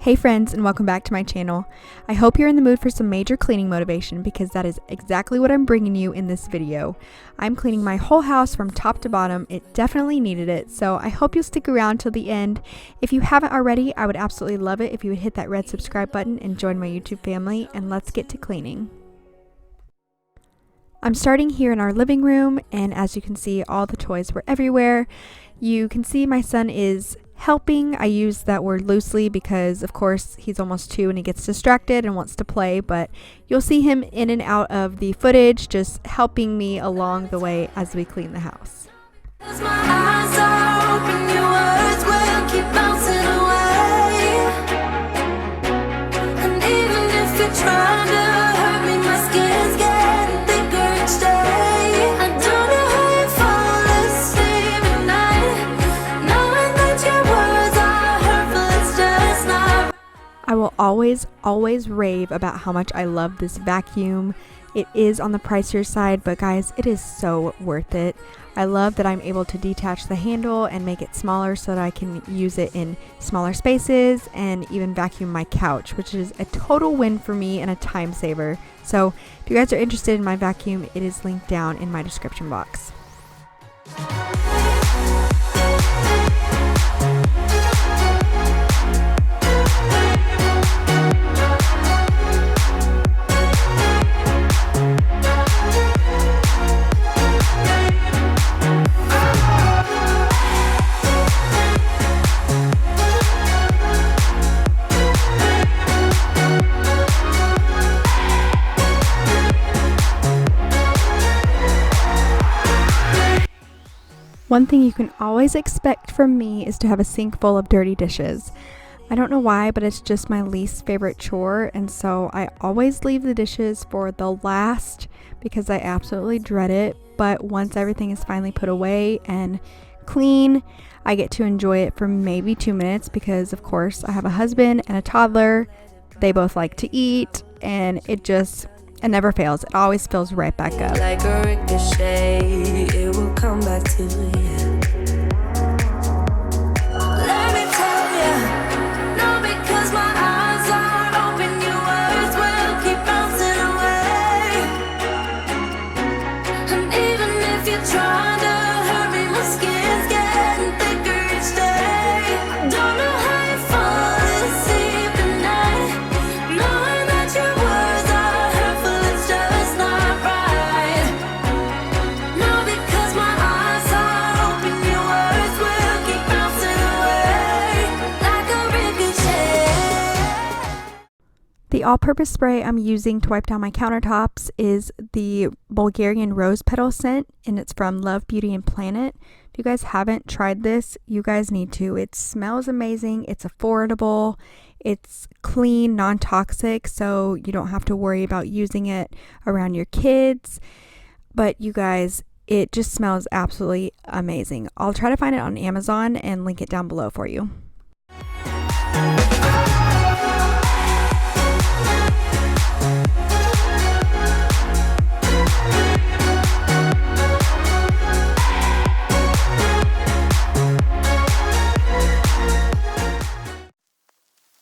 Hey friends, and welcome back to my channel. I hope you're in the mood for some major cleaning motivation because that is exactly what I'm bringing you in this video. I'm cleaning my whole house from top to bottom. It definitely needed it, so I hope you'll stick around till the end. If you haven't already, I would absolutely love it if you would hit that red subscribe button and join my YouTube family, and let's get to cleaning. I'm starting here in our living room, and as you can see, all the toys were everywhere. You can see my son is helping. I use that word loosely because of course he's almost 2 and he gets distracted and wants to play, but you'll see him in and out of the footage just helping me along the way as we clean the house. I will always rave about how much I love this vacuum. It is on the pricier side, but guys, it is so worth it. I love that I'm able to detach the handle and make it smaller so that I can use it in smaller spaces and even vacuum my couch, which is a total win for me and a time saver. So if you guys are interested in my vacuum, it is linked down in my description box. One thing you can always expect from me is to have a sink full of dirty dishes. I don't know why, but it's just my least favorite chore, and so I always leave the dishes for the last because I absolutely dread it. But once everything is finally put away and clean, I get to enjoy it for maybe 2 minutes because of course I have a husband and a toddler. They both like to eat, and it never fails. It always fills right back up. Like a ricochet, it will come back to you. Let me tell you, no, because my eyes are open, your words will keep bouncing away. And even if you're trying to hurt me, my skin's getting thicker each day. Don't know how you fall asleep at night, knowing that your words are hurtful, it's just not right. No, because my eyes are open, your words will keep bouncing away like a ricochet. The all-purpose spray I'm using to wipe down my countertops is the Bulgarian Rose Petal scent, and it's from Love, Beauty, and Planet. If you guys haven't tried this, you guys need to. It smells amazing. It's affordable. It's clean, non-toxic, so you don't have to worry about using it around your kids. But you guys, it just smells absolutely amazing. I'll try to find it on Amazon and link it down below for you.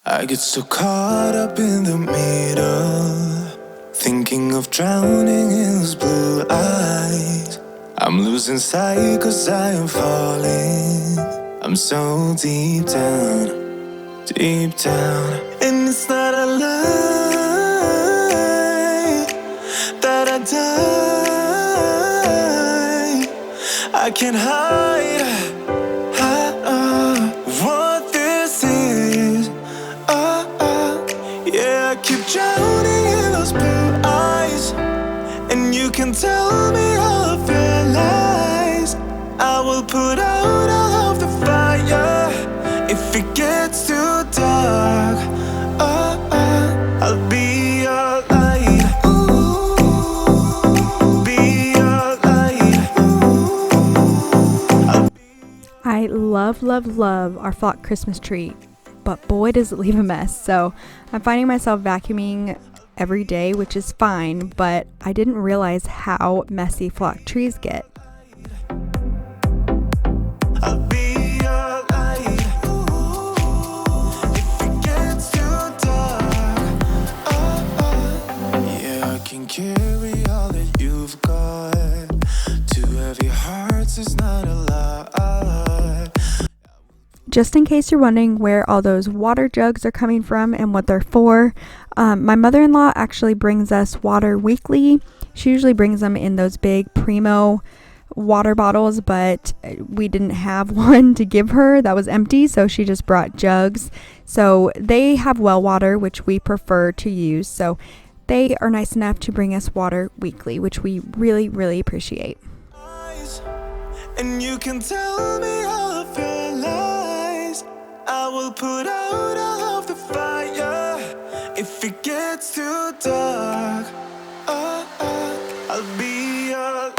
I get so caught up in the middle, thinking of drowning in those blue eyes. I'm losing sight 'cause I am falling. I'm so deep down, and it's not a lie that I die. I can't hide what this is. Yeah, I keep drowning in those blue eyes, and you can tell me all of your lies. I will put out all of the fire if it gets too dark. I'll be your light. Be your light. I love our flock Christmas tree, but boy does it leave a mess. So I'm finding myself vacuuming every day, which is fine, but I didn't realize how messy flock trees get. I'll be your light. If it gets too just in case you're wondering where all those water jugs are coming from and what they're for, my mother-in-law actually brings us water weekly. She usually brings them in those big Primo water bottles, but we didn't have one to give her that was empty, so she just brought jugs. So they have well water, which we prefer to use, so they are nice enough to bring us water weekly, which we really, really appreciate. And you can tell me all of your lies. I will put out all of the fire if it gets too dark. I'll be your light.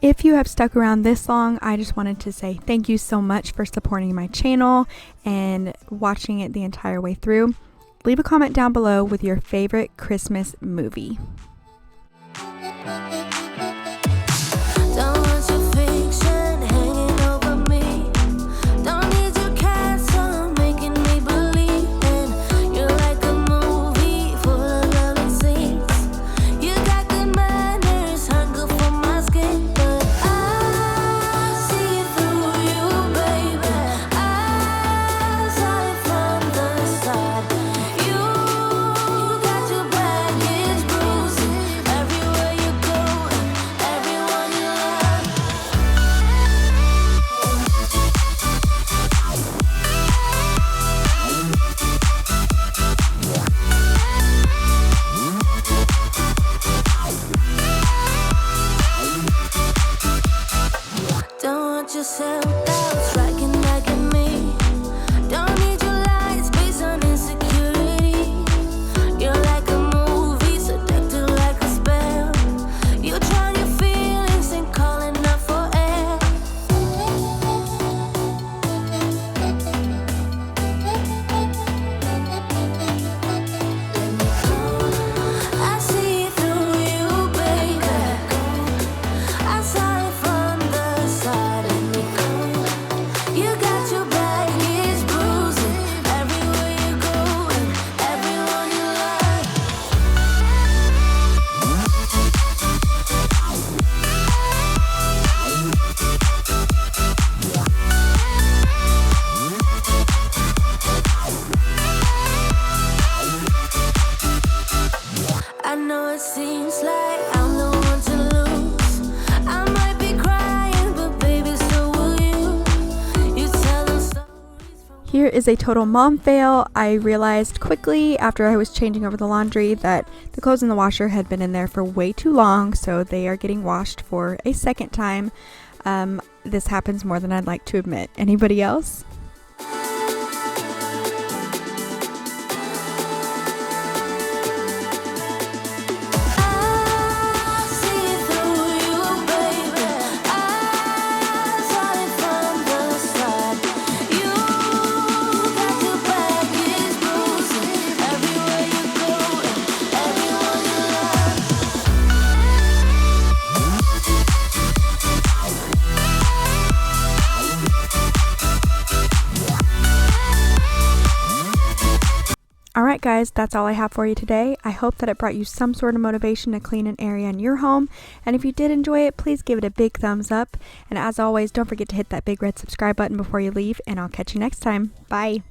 If you have stuck around this long, I just wanted to say thank you so much for supporting my channel and watching it the entire way through. Leave a comment down below with your favorite Christmas movie. Here is a total mom fail. I realized quickly after I was changing over the laundry that the clothes in the washer had been in there for way too long, so they are getting washed for a second time. This happens more than I'd like to admit. Anybody else? Alright guys, that's all I have for you today. I hope that it brought you some sort of motivation to clean an area in your home, and if you did enjoy it, please give it a big thumbs up, and as always, don't forget to hit that big red subscribe button before you leave, and I'll catch you next time. Bye!